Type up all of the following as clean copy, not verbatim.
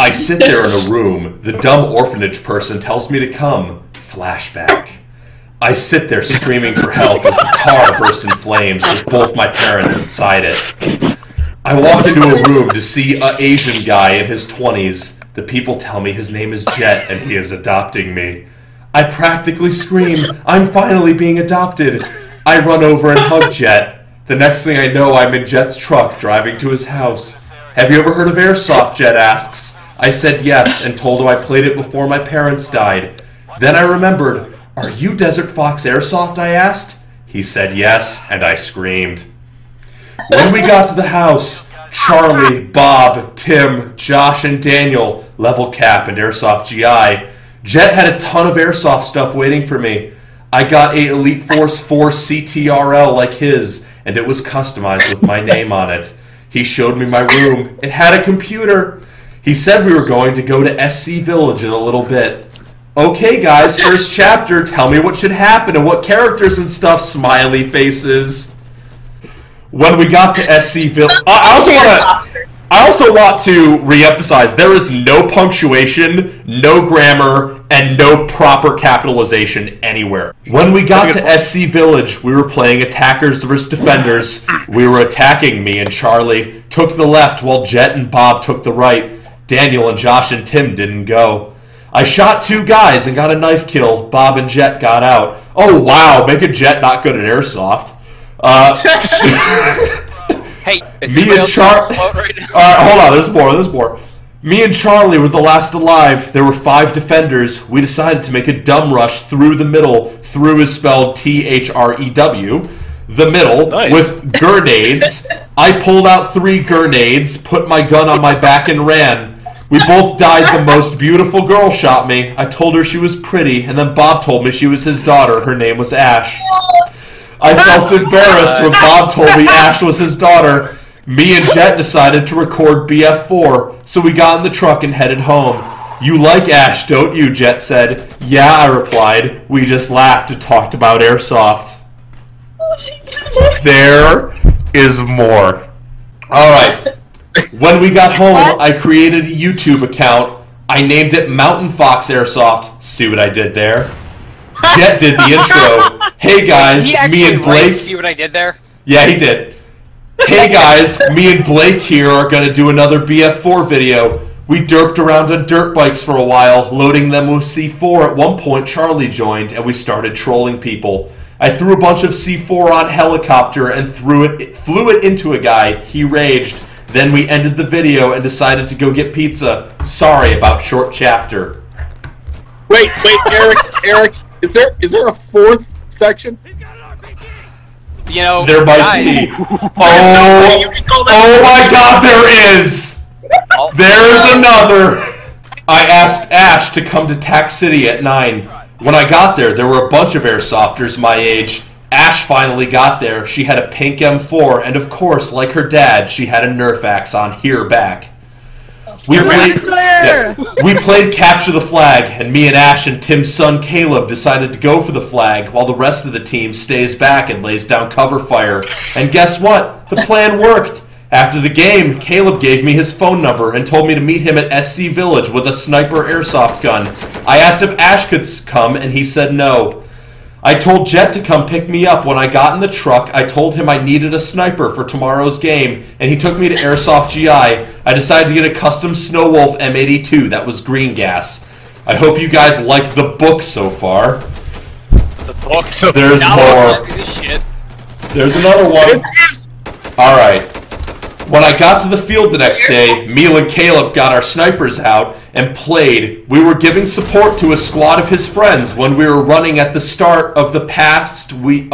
I sit there in a room. The dumb orphanage person tells me to come. Flashback. I sit there screaming for help as the car burst in flames with both my parents inside it. I walk into a room to see an Asian guy in his 20s. The people tell me his name is Jet and he is adopting me. I practically scream, I'm finally being adopted. I run over and hug Jet. The next thing I know, I'm in Jet's truck driving to his house. Have you ever heard of Airsoft, Jet asks. I said yes and told him I played it before my parents died. Then I remembered, are you Desertfox Airsoft, I asked. He said yes, and I screamed. When we got to the house, Charlie, Bob, Tim, Josh, and Daniel, Level Cap and Airsoft GI, Jet had a ton of Airsoft stuff waiting for me. I got a Elite Force 4 CTRL like his, and it was customized with my name on it. He showed me my room. It had a computer. He said we were going to go to SC Village in a little bit. Okay, guys, first chapter. Tell me what should happen and what characters and stuff. Smiley faces. When we got to SC Village, I also want to re-emphasize there is no punctuation, no grammar, and no proper capitalization anywhere. When we got to SC Village, we were playing attackers versus defenders. We were attacking. Me and Charlie took the left while Jet and Bob took the right. Daniel and Josh and Tim didn't go. I shot 2 guys and got a knife kill. Bob and Jet got out. Oh, wow, make a Jet not good at Airsoft. Hey, is me and Charlie. Right hold on. There's more. Me and Charlie were the last alive. There were 5 defenders. We decided to make a dumb rush through the middle. Through is spelled THREW. The middle with grenades. I pulled out 3 grenades, put my gun on my back, and ran. We both died. The most beautiful girl shot me. I told her she was pretty, and then Bob told me she was his daughter. Her name was Ash. I felt embarrassed when Bob told me Ash was his daughter. Me and Jet decided to record BF4, so we got in the truck and headed home. You like Ash, don't you? Jet said. Yeah, I replied. We just laughed and talked about Airsoft. There is more. Alright. When we got home, I created a YouTube account. I named it Mountain Fox Airsoft. See what I did there? Jet did the intro. Hey guys, me and Blake. See what I did there? Yeah, he did. Hey guys, me and Blake here are going to do another BF4 video. We derped around on dirt bikes for a while, loading them with C4. At one point, Charlie joined, and we started trolling people. I threw a bunch of C4 on helicopter and flew it into a guy. He raged. Then we ended the video and decided to go get pizza. Sorry about short chapter. Wait, Eric, is there a 4th section? You know, there might be. Oh my God, there is. There's another. I asked Ash to come to Tac City at 9. When I got there, there were a bunch of airsofters my age. Ash finally got there. She had a pink M4, and of course, like her dad, she had a Nerf axe on her back. We played Capture the Flag, and me and Ash and Tim's son Caleb decided to go for the flag, while the rest of the team stays back and lays down cover fire. And guess what? The plan worked. After the game, Caleb gave me his phone number and told me to meet him at SC Village with a sniper airsoft gun. I asked if Ash could come, and he said no. I told Jet to come pick me up. When I got in the truck, I told him I needed a sniper for tomorrow's game, and he took me to Airsoft GI. I decided to get a custom Snow Wolf M82 that was green gas. I hope you guys like the book so far. The book? There's more. There's another one. Alright. When I got to the field the next day, me and Caleb got our snipers out and played. We were giving support to a squad of his friends when we were running at the start of we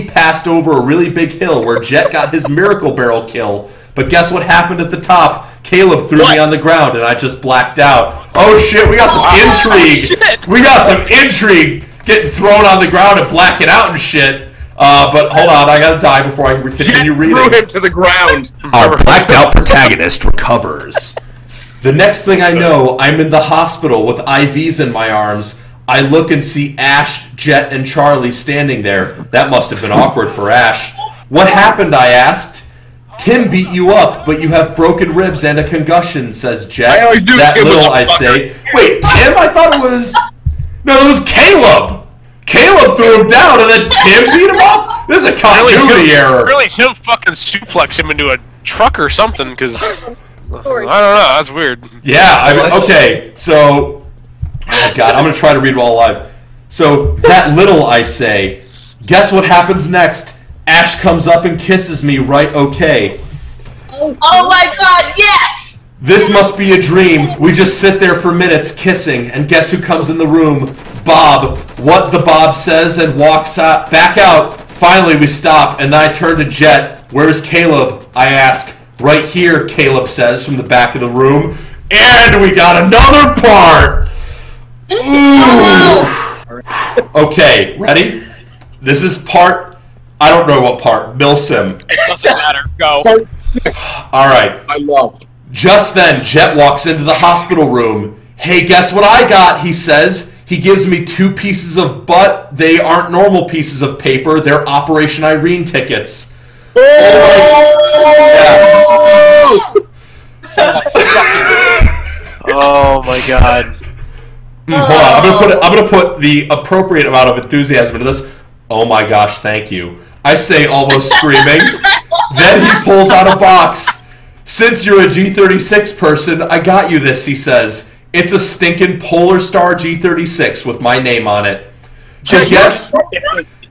passed over a really big hill where Jet got his Miracle Barrel kill. But guess what happened at the top? Caleb threw me on the ground and I just blacked out. Oh shit, we got some intrigue. We got some intrigue getting thrown on the ground and blacking out and shit. But hold on, I gotta die before I can continue reading. Threw him to the ground. Our blacked out protagonist recovers. The next thing I know, I'm in the hospital with IVs in my arms. I look and see Ash, Jet, and Charlie standing there. That must have been awkward for Ash. What happened, I asked. Tim beat you up, but you have broken ribs and a concussion, says Jet. I always knew That Tim was little, a I fucker. say. Wait, Tim? I thought it was... No, it was Caleb! Caleb threw him down, and then Tim beat him up? This is a continuity error. Really, Tim fucking suplex him into a truck or something, because... I don't know, that's weird. Yeah, okay, so... Oh, God, I'm going to try to read it all live. So, that little, I say. Guess what happens next? Ash comes up and kisses me right okay. Oh my god, yes! This must be a dream. We just sit there for minutes kissing, and guess who comes in the room? Bob. What the Bob says and walks out, back out. Finally, we stop, and then I turn to Jet. Where's Caleb? I ask. Right here, Caleb says from the back of the room. And we got another part! Ooh. Okay, ready? This is part... I don't know what part. Milsim. It doesn't matter. Go. Part 6. Alright. I love. Just then, Jet walks into the hospital room. Hey, guess what I got, he says. He gives me 2 pieces of butt. They aren't normal pieces of paper. They're Operation Irene tickets. Oh my god. Hold on, I'm gonna put the appropriate amount of enthusiasm into this. Oh my gosh, thank you. I say almost screaming. Then he pulls out a box. Since you're a G36 person, I got you this, he says. It's a stinking Polar Star G36 with my name on it. So guess...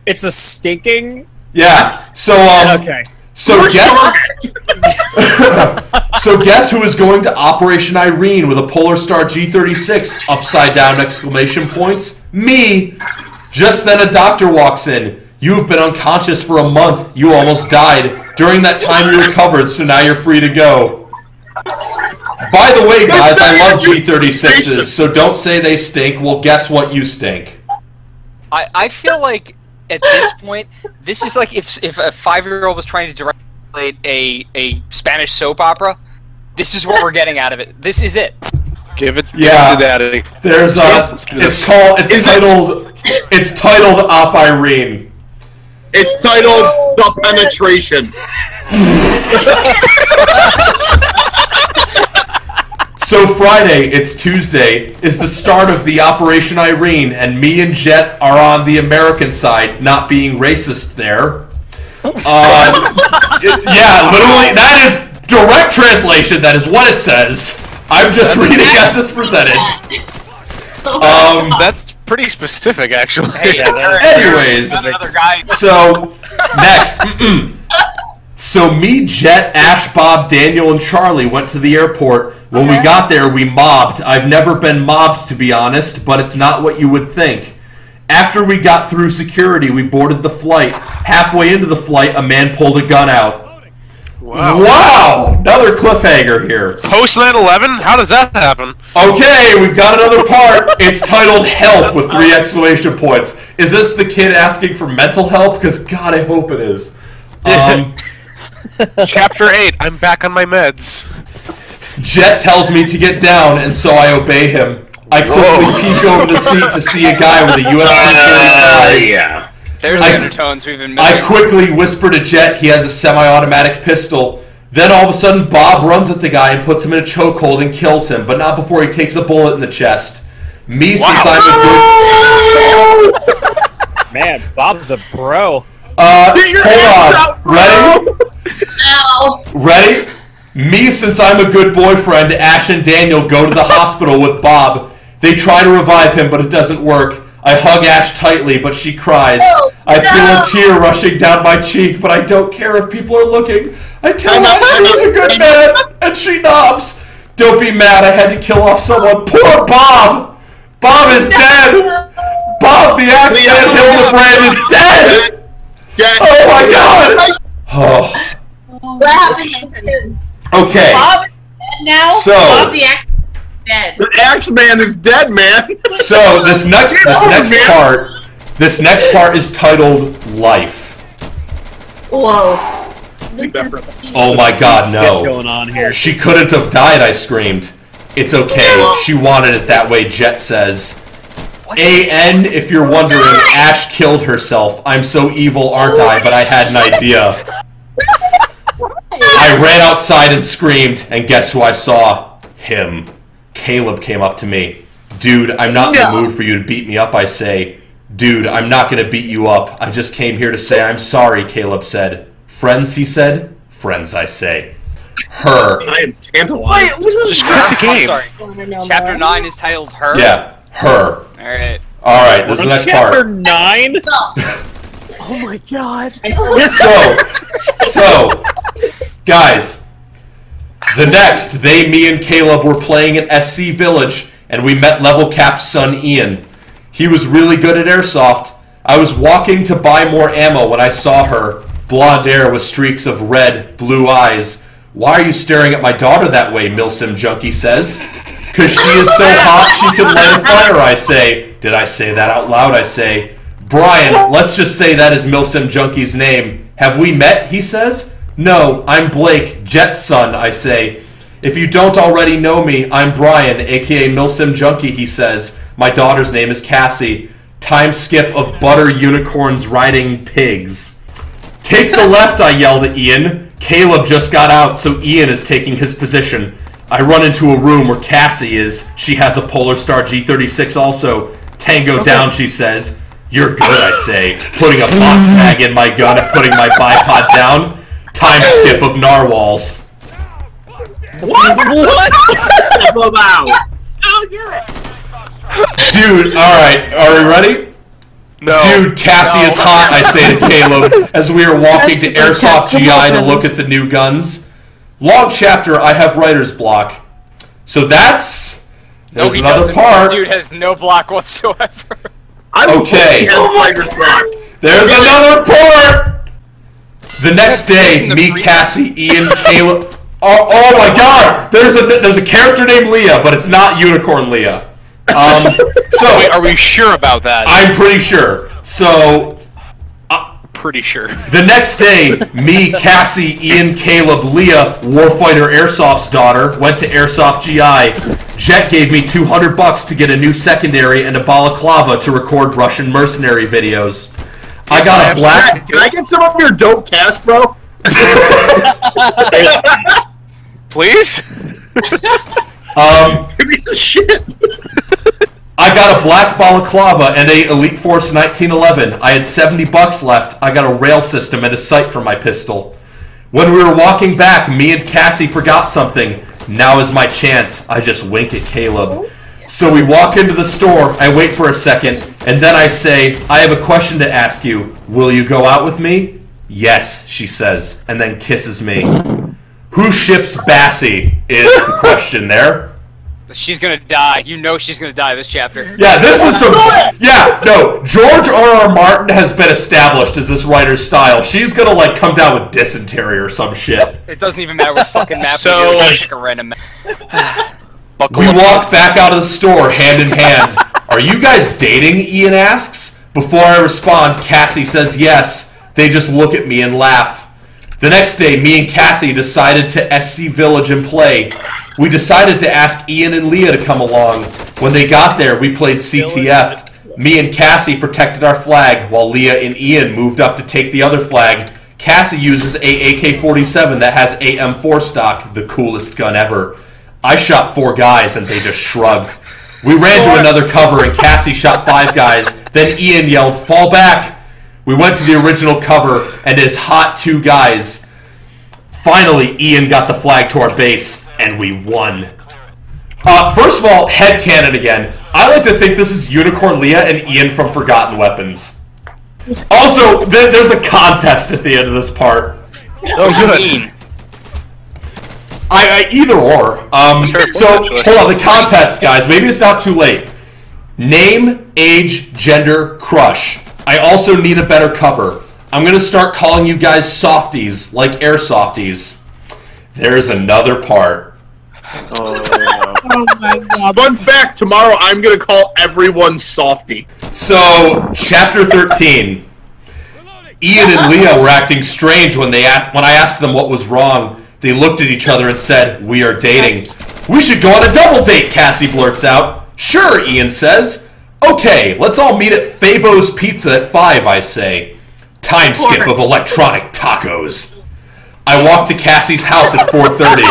It's a stinking... Yeah, so, Okay. So guess who is going to Operation Irene with a Polar Star G36 upside down exclamation points? Me! Just then a doctor walks in. You've been unconscious for a month. You almost died. During that time you recovered, so now you're free to go. By the way, guys, I love G36s, so don't say they stink. Well, guess what? You stink. I feel like at this point, this is like if a 5-year-old was trying to direct a Spanish soap opera. This is what we're getting out of it. This is it. Give it Yeah. to Daddy. There's it's titled Op Irene. It's titled The Penetration. So Friday, it's Tuesday, is the start of the Operation Irene, and me and Jet are on the American side, not being racist there. Yeah, literally, that is direct translation. That is what it says. I'm just reading as it's presented. That's pretty specific, actually. Hey, Anyways, another guy. so next. So me, Jet, Ash, Bob, Daniel, and Charlie went to the airport. When we got there, we mobbed. I've never been mobbed, to be honest, but it's not what you would think. After we got through security, we boarded the flight. Halfway into the flight, a man pulled a gun out. Wow! Another cliffhanger here. Post 9/11? How does that happen? Okay, we've got another part. It's titled Help with 3 exclamation points. Is this the kid asking for mental help? Because, God, I hope it is. Chapter 8, I'm back on my meds. Jet tells me to get down, and so I obey him. I quickly peek over the seat to see a guy with a USB-45. Yeah. There's the undertones we've been I missing. quickly whisper to Jet he has a semi-automatic pistol. Then all of a sudden, Bob runs at the guy and puts him in a chokehold and kills him, but not before he takes a bullet in the chest. Me, since I'm a good... Man, Bob's a bro. Hold on. Ready? Ow. Ready? Me, since I'm a good boyfriend, Ash and Daniel go to the hospital with Bob. They try to revive him, but it doesn't work. I hug Ash tightly, but she cries. I feel a tear rushing down my cheek, but I don't care if people are looking. I tell Ash he was a good man, and she knobs. Don't be mad, I had to kill off someone. Poor Bob! Bob is dead! Bob the Axeman Hildebrand is dead! Oh my god! Oh. What happened? Okay. Bob is dead now? So- Bob the Axe is dead. The Axeman is dead, man. So this next part is titled Life. Whoa. Oh my god, What's no. going on here? She couldn't have died, I screamed. It's okay. She wanted it that way, Jet says. A.N. if you're wondering, Ash killed herself. I'm so evil, aren't I? But I had an idea. I ran outside and screamed, and guess who I saw? Him. Caleb came up to me. Dude, I'm not in the mood for you to beat me up, I say. Dude, I'm not going to beat you up. I just came here to say I'm sorry, Caleb said. Friends, he said. Friends, I say. Her. I am tantalized. Just quit the game. I'm sorry. Chapter 9 is titled Her? Yeah, her. Alright. Alright, this is the next Chapter part. 9? Oh my god. So, guys, me and Caleb were playing at SC Village, and we met Level Cap's son, Ian. He was really good at airsoft. I was walking to buy more ammo when I saw her. Blonde hair with streaks of red, blue eyes. Why are you staring at my daughter that way, Milsim Junkie says. Cause she is so hot she can light a fire, I say. Did I say that out loud, I say. Brian, let's just say that is Milsim Junkie's name. Have we met, he says. No, I'm Blake, Jet's son, I say. If you don't already know me, I'm Brian, aka Milsim Junkie, he says. My daughter's name is Cassie. Time skip of butter unicorns riding pigs. Take the left, I yelled at Ian. Caleb just got out, so Ian is taking his position. I run into a room where Cassie is. She has a Polar Star G36 also. Tango down, she says. You're good, I say, putting a box mag in my gun and putting my bipod down. Time skip of narwhals. What? Dude, alright, are we ready? No. Dude, Cassie is hot, I say to Caleb, as we are walking to Airsoft GI to look at the new guns. Long chapter, I have writer's block. So there's another part. This dude has no block whatsoever. Okay. There's another part! The next day, me, Cassie, Ian, Caleb... Oh my god! There's a character named Leah, but it's not Unicorn Leah. So Wait, are we sure about that? I'm pretty sure. So pretty sure. the next day, me, Cassie, Ian, Caleb, Leah, Warfighter Airsoft's daughter, went to Airsoft GI. Jet gave me $200 to get a new secondary and a balaclava to record Russian mercenary videos. I got a black... Can I get some of your dope cash, bro? Please? Give me some shit. I got a black balaclava and a Elite Force 1911. I had $70 left. I got a rail system and a sight for my pistol. When we were walking back, me and Cassie forgot something. Now is my chance. I just wink at Caleb. So we walk into the store. I wait for a second, and then I say, I have a question to ask you. Will you go out with me? Yes, she says, and then kisses me. Who ships Bassie is the question there. She's gonna die. You know she's gonna die this chapter. Yeah, this is some... Yeah, no, George R.R. Martin has been established as this writer's style. She's gonna, like, come down with dysentery or some shit. It doesn't even matter what fucking map So- we do. Pick a random map. We walk back out of the store, hand in hand. Are you guys dating, Ian asks. Before I respond, Cassie says yes. They just look at me and laugh. The next day, me and Cassie decided to SC Village and play. We decided to ask Ian and Leah to come along. When they got there, we played CTF. Me and Cassie protected our flag, while Leah and Ian moved up to take the other flag. Cassie uses a AK-47 that has AM4 stock, the coolest gun ever. I shot 4 guys, and they just shrugged. We ran to another cover, and Cassie shot 5 guys. Then Ian yelled, "Fall back!" We went to the original cover, and his hot 2 guys. Finally, Ian got the flag to our base, and we won. First of all, headcanon again. I like to think this is Unicorn Leah and Ian from Forgotten Weapons. Also, there's a contest at the end of this part. Oh, good. Either or. So, hold on, the contest, guys. Maybe it's not too late. Name, age, gender, crush. I also need a better cover. I'm going to start calling you guys softies, like airsofties. There's another part. Oh my god. Fun fact, tomorrow I'm gonna call everyone softy. So, chapter 13. Ian and Leah were acting strange when I asked them what was wrong. They looked at each other and said, "We are dating." "We should go on a double date," Cassie blurts out. "Sure," Ian says. "Okay, let's all meet at Fabo's Pizza at 5, I say. Time skip of electronic tacos. I walked to Cassie's house at 4:30.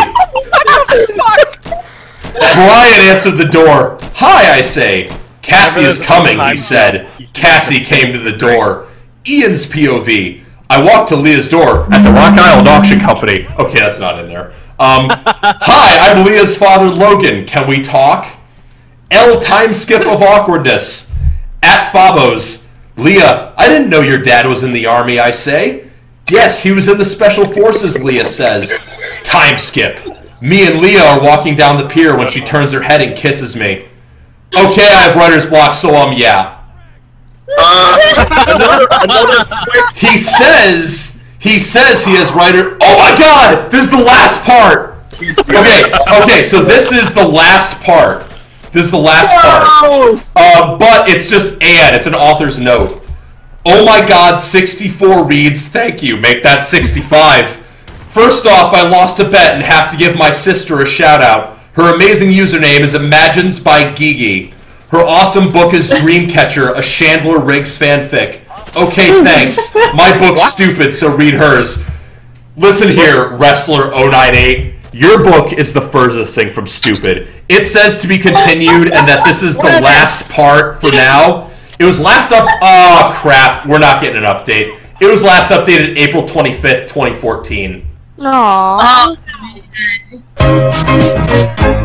Brian answered the door. Hi, I say. Cassie is coming, he said. Cassie came to the door. Ian's POV. I walked to Leah's door at the Rock Island Auction Company. Okay, that's not in there. Hi, I'm Leah's father, Logan. Can we talk? L time skip of awkwardness. At Fabos. Leah, I didn't know your dad was in the army, I say. Yes, he was in the Special Forces, Leah says. Time skip. Me and Leah are walking down the pier when she turns her head and kisses me. Okay, I have writer's block, so yeah. He says he has writer. Oh my God! This is the last part. Okay. So this is the last part. But it's just and it's an author's note. Oh my God! 64 reads. Thank you. Make that 65. First off, I lost a bet and have to give my sister a shout out. Her amazing username is Imagines by Gigi. Her awesome book is Dreamcatcher, a Chandler Riggs fanfic. Okay, thanks. My book's stupid, so read hers. Listen here, Wrestler098. Your book is the furthest thing from stupid. It says to be continued and that this is the last part for now. It was last up... Oh, crap. We're not getting an update. It was last updated April 25th, 2014. Aww. Oh,